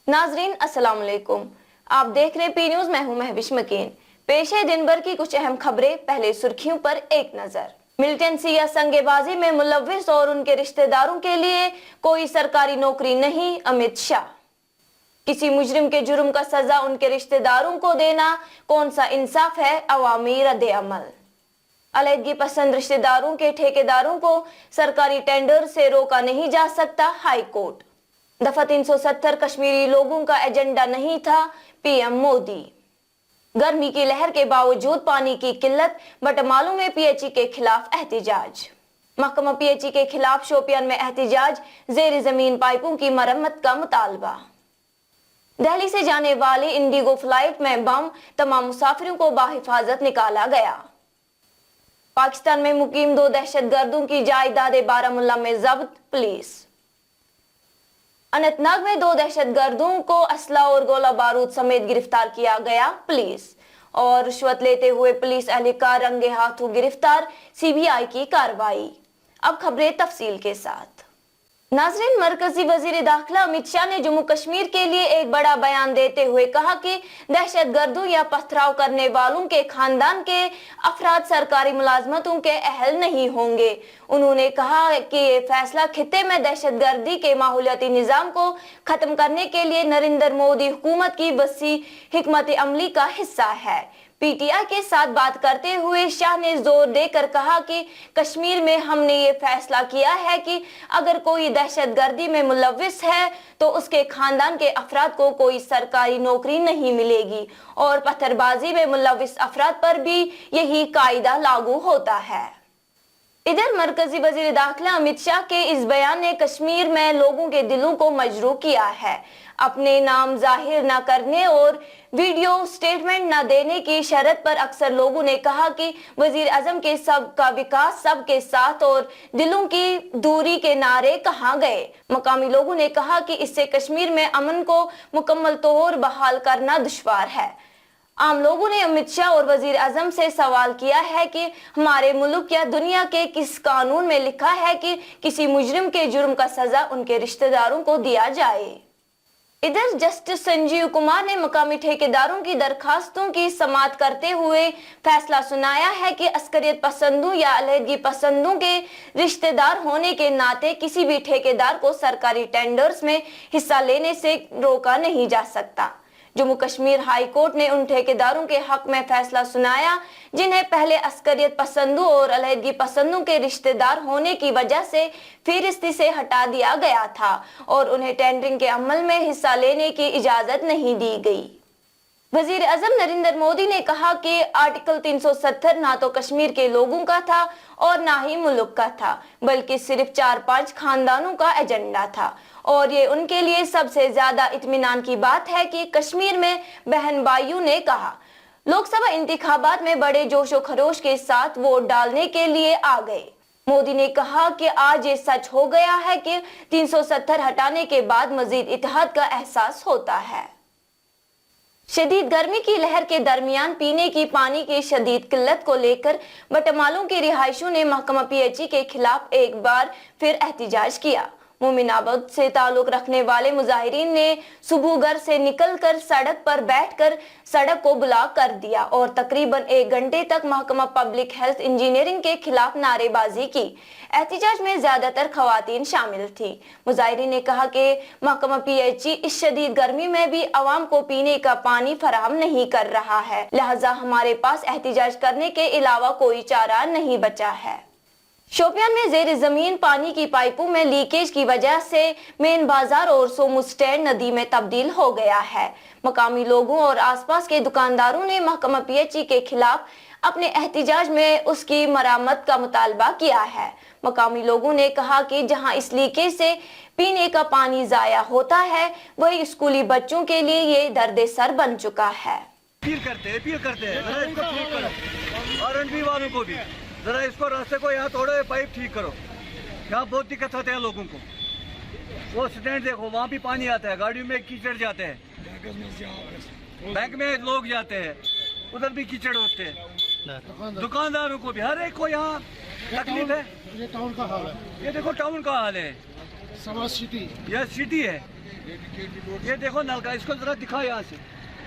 नाजरीन अस्सलाम वालेकुम, आप देख रहे पी न्यूज। मैं हूं महविश मकीन। पेश है दिन भर की कुछ अहम खबरें। पहले सुर्खियों पर एक नजर। मिलिटेंसी या संगेबाजी में मुलव्विस और उनके रिश्तेदारों के लिए कोई सरकारी नौकरी नहीं, अमित शाह। किसी मुजरिम के जुर्म का सजा उनके रिश्तेदारों को देना कौन सा इंसाफ है, अवामी रद्द अमल। अलहदगी पसंद रिश्तेदारों के ठेकेदारों को सरकारी टेंडर से रोका नहीं जा सकता, हाई कोर्ट। दफा 370 कश्मीरी लोगों का एजेंडा नहीं था, पीएम मोदी। गर्मी की लहर के बावजूद पानी की किल्लत, बटमालू में पीएचई के खिलाफ एहतिजाज। महकमा पीएचई के खिलाफ शोपियान में एहतिजाज, जेर जमीन पाइपों की मरम्मत का मुतालबा। दिल्ली से जाने वाली इंडिगो फ्लाइट में बम, तमाम मुसाफिरों को बाहिफाजत निकाला गया। पाकिस्तान में मुकीम 2 दहशतगर्दों की जायदाद बारामुल्ला में जब्त, पुलिस। अनंतनाग में 2 दहशतगर्दों को असला और गोला बारूद समेत गिरफ्तार किया गया, पुलिस। और रिश्वत लेते हुए पुलिस एहलकार रंगे हाथों गिरफ्तार, सीबीआई की कार्रवाई। अब खबरें तफसील के साथ। नाजरीन, मरकजी वजीर दाखिला अमित शाह ने जम्मू कश्मीर के लिए एक बड़ा बयान देते हुए कहा कि दहशतगर्दों या पथराव करने वालों के खानदान के अफराद सरकारी मुलाजमतों के अहल नहीं होंगे। उन्होंने कहा कि ये फैसला खित्ते में दहशतगर्दी के माहौलियाती निजाम को खत्म करने के लिए नरेंद्र मोदी हुकूमत की वसी हिकमत अमली का हिस्सा है। पीटीआई के साथ बात करते हुए शाह ने जोर देकर कहा कि कश्मीर में हमने ये फैसला किया है कि अगर कोई दहशतगर्दी में मुलव्विस है तो उसके खानदान के अफराद को कोई सरकारी नौकरी नहीं मिलेगी और पत्थरबाजी में मुलव्विस अफराद पर भी यही कायदा लागू होता है। इधर मरकजी वजीर दाखिला अमित शाह के इस बयान ने कश्मीर में लोगों के दिलों को मजरूह किया है। अपने नाम जाहिर न करने और वीडियो स्टेटमेंट न देने की शर्त पर अक्सर लोगों ने कहा कि वजीर आजम के सबका विकास, सबके साथ और दिलों की दूरी के नारे कहाँ गए। मकामी लोगों ने कहा कि इससे कश्मीर में अमन को मुकम्मल तौर बहाल करना दुश्वार है। आम लोगों ने अमित शाह और वजीर आजम से सवाल किया है कि हमारे मुल्क या दुनिया के किस कानून में लिखा है कि किसी मुजरिम के जुर्म का सजा उनके रिश्तेदारों को दिया जाए। इधर जस्टिस संजीव कुमार ने मकामी ठेकेदारों की दरखास्तों की समाअत करते हुए फैसला सुनाया है कि अस्करियत पसंदों या अलहदगी पसंदों के रिश्तेदार होने के नाते किसी भी ठेकेदार को सरकारी टेंडर्स में हिस्सा लेने से रोका नहीं जा सकता। जम्मू कश्मीर हाई कोर्ट ने उन ठेकेदारों के हक में फैसला सुनाया जिन्हें पहले अस्करियत पसंदों और अलहदगी पसंदों के रिश्तेदार होने की वजह से फहरिस्त से हटा दिया गया था और उन्हें टेंडरिंग के अमल में हिस्सा लेने की इजाजत नहीं दी गई। वजीर आजम नरेंद्र मोदी ने कहा कि आर्टिकल 370 ना तो कश्मीर के लोगों का था और ना ही मुल्क का था, बल्कि सिर्फ 4-5 खानदानों का एजेंडा था। और ये उनके लिए सबसे ज्यादा इत्मीनान की बात है कि कश्मीर में बहन भाइयों ने कहा लोकसभा इंतखाबात में बड़े जोशो खरोश के साथ वोट डालने के लिए आ गए। मोदी ने कहा कि आज ये सच हो गया है कि 370 हटाने के बाद मजीद इत्तेहाद का एहसास होता है। शदीद गर्मी की लहर के दरमियान पीने की पानी की शदीद किल्लत को लेकर बटमालों की रिहायशों ने महकमा पीएचई के खिलाफ एक बार फिर एहतिजाज किया। मोमिनाबाद से ताल्लुक रखने वाले मुजाहिरीन ने सुबह घर से निकलकर सड़क पर बैठकर सड़क को ब्लॉक कर दिया और तकरीबन 1 घंटे तक महकमा पब्लिक हेल्थ इंजीनियरिंग के खिलाफ नारेबाजी की। एहतिजाज में ज्यादातर खवातीन शामिल थी। मुजाहिरीन ने कहा कि महकमा पीएचई इस शदीद गर्मी में भी आवाम को पीने का पानी फराहम नहीं कर रहा है, लिहाजा हमारे पास एहतिजाज करने के अलावा कोई चारा नहीं बचा है। शोपियान में जेर जमीन पानी की पाइपों में लीकेज की वजह से मेन बाजार और सोमू स्टैंड नदी में तब्दील हो गया है। मकामी लोगों और आसपास के दुकानदारों ने महकमा पीएचई के खिलाफ अपने एहतिजाज में उसकी मरम्मत का मुतालबा किया है। मकामी लोगों ने कहा कि जहां इस लीकेज से पीने का पानी जाया होता है, वही स्कूली बच्चों के लिए ये दर्द सर बन चुका है। अपील करते हैं जरा इसको ठीक करो और एनपी वालों को भी जरा इसको रास्ते को यहाँ तोड़ो, पाइप ठीक करो। यहाँ बहुत दिक्कत होते हैं लोगों को। वो स्टैंड देखो, वहाँ भी पानी आता है, गाड़ियों में कीचड़ जाते हैं, बैंक में लोग जाते हैं, उधर भी कीचड़ होते हैं। दुकानदारों को भी, हर एक को यहाँ तकलीफ है। ये टाउन का हाल है। ये देखो टाउन का हाल है, समाज सिटी, यह सिटी है। ये देखो नल का, इसको जरा दिखाओ यहाँ से,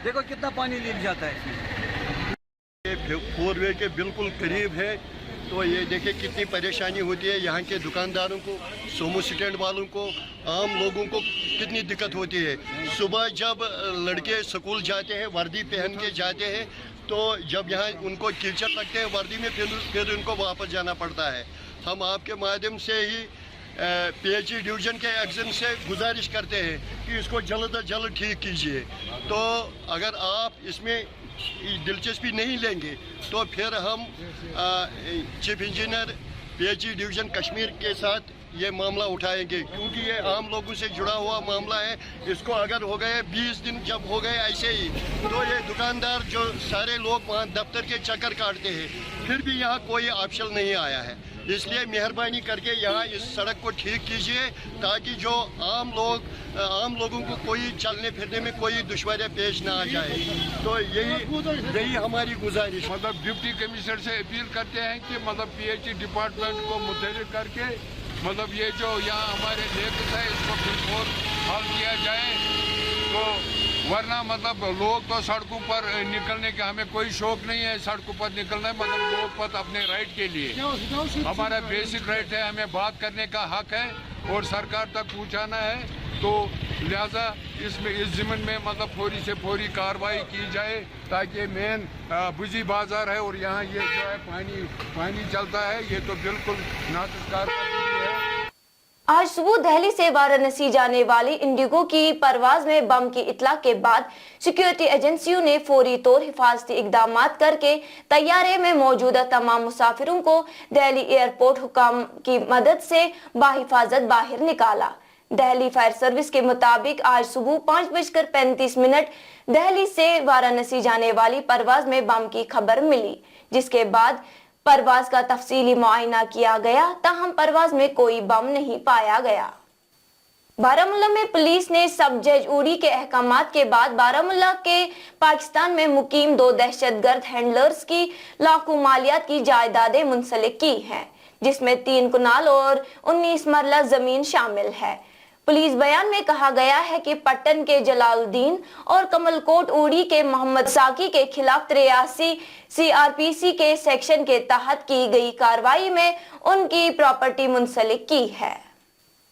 देखो कितना पानी लीक जाता है इसमें। ये फोर वे के बिल्कुल करीब है, तो ये देखिए कितनी परेशानी होती है यहाँ के दुकानदारों को, सोमो स्टैंड वालों को, आम लोगों को कितनी दिक्कत होती है। सुबह जब लड़के स्कूल जाते हैं वर्दी पहन के जाते हैं, तो जब यहाँ उनको कीचड़ लगते हैं वर्दी में, फिर उनको वापस जाना पड़ता है। हम आपके माध्यम से ही PHE डिवीज़न के एक्शन से गुजारिश करते हैं कि इसको जल्द अज जल्द ठीक कीजिए। तो अगर आप इसमें दिलचस्पी नहीं लेंगे तो फिर हम chief engineer PHE division Kashmir के साथ ये मामला उठाएंगे, क्योंकि ये आम लोगों से जुड़ा हुआ मामला है। इसको अगर हो गए 20 दिन जब हो गए ऐसे ही, तो ये दुकानदार जो सारे लोग वहाँ दफ्तर के चक्कर काटते हैं, फिर भी यहाँ कोई ऑप्शन नहीं आया है। इसलिए मेहरबानी करके यहाँ इस सड़क को ठीक कीजिए, ताकि जो आम लोगों को कोई चलने फिरने में कोई दुश्वारियाँ पेश ना आ जाए। तो यही हमारी गुजारिश। मतलब डिप्टी कमिश्नर से अपील करते हैं कि मतलब PHE डिपार्टमेंट को मुतहरिक करके मतलब ये जो यहाँ हमारे लेक्स है इसको बिल्कुल हल किया जाए। तो वरना मतलब लोग तो सड़कों पर निकलने का हमें कोई शौक नहीं है, सड़कों पर निकलना है मतलब लोग पर अपने राइट के लिए, हमारा बेसिक राइट है, हमें बात करने का हक है और सरकार तक पहुंचाना है। तो लिहाजा इसमें इस ज़मीन में मतलब फौरी से फौरी कार्रवाई की जाए, ताकि मेन बुजी बाजार है और यहाँ ये जो है पानी चलता है, ये तो बिल्कुल नाक़िस कार्रवाई है। आज सुबह दिल्ली से वाराणसी जाने वाली इंडिगो की परवाज में बम की इत्तला के बाद सिक्योरिटी एजेंसियों ने फौरी तौर हिफाजती इकदाम करके तैयारे में मौजूद तमाम मुसाफिरों को दिल्ली एयरपोर्ट हुकाम की मदद से बाहिफाजत बाहर निकाला। दिल्ली फायर सर्विस के मुताबिक आज सुबह 5:35 दिल्ली से वाराणसी जाने वाली परवाज में बम की खबर मिली, जिसके बाद परवाज का तफसीली मुआयना किया गया, ताहम परवाज में कोई बम नहीं पाया गया। बारामूला में पुलिस ने सब जज उड़ी के अहकामात के बाद बारामूला के पाकिस्तान में मुकीम 2 दहशतगर्द हैंडलर्स की लाखों मालियात की जायदादें मुंसलिक की हैं, जिसमें 3 कनाल और 19 मरला जमीन शामिल है। पुलिस बयान में कहा गया है कि पट्टन के जलालुद्दीन और कमलकोट उड़ी के मोहम्मद साकी के खिलाफ 83 CRPC के सेक्शन के तहत की गई कार्रवाई में उनकी प्रॉपर्टी मुंसलिक की है।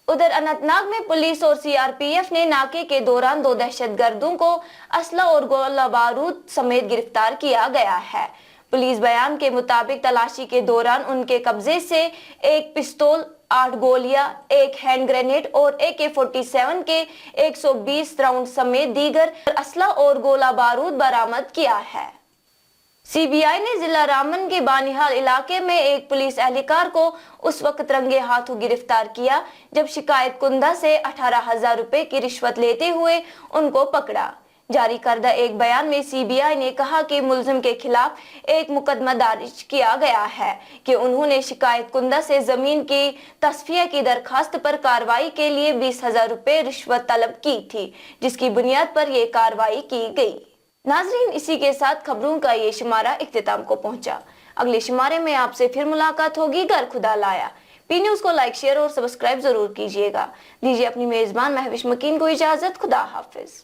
उधर अनंतनाग में पुलिस और CRPF ने नाके के दौरान 2 दहशतगर्दों को असला और गोला बारूद समेत गिरफ्तार किया गया है। पुलिस बयान के मुताबिक तलाशी के दौरान उनके कब्जे से 1 पिस्तौल, 8 गोलियां, 1 हैंड ग्रेनेड और AK-47 के 120 राउंड समेत दीगर असला और गोला बारूद बरामद किया है। CBI ने जिला रामन के बानिहाल इलाके में एक पुलिस एहलकार को उस वक्त रंगे हाथों गिरफ्तार किया जब शिकायत कुंदा से 18,000 रुपए की रिश्वत लेते हुए उनको पकड़ा। जारी करदा एक बयान में CBI ने कहा कि मुलजिम के खिलाफ एक मुकदमा दर्ज किया गया है कि उन्होंने शिकायत कुंदा से जमीन की तस्फिया की दरखास्त पर कार्रवाई के लिए 20,000 रुपए रिश्वत तलब की थी, जिसकी बुनियाद पर यह कार्रवाई की गई। नाजरीन, इसी के साथ खबरों का ये शुमारा इख्तिताम को पहुंचा। अगले शुमारे में आपसे फिर मुलाकात होगी। घर खुदा लाया। P न्यूज़ को लाइक, शेयर और सब्सक्राइब जरूर कीजिएगा। दीजिए अपनी मेजबान महविश मकीन को इजाजत। खुदा हाफिज।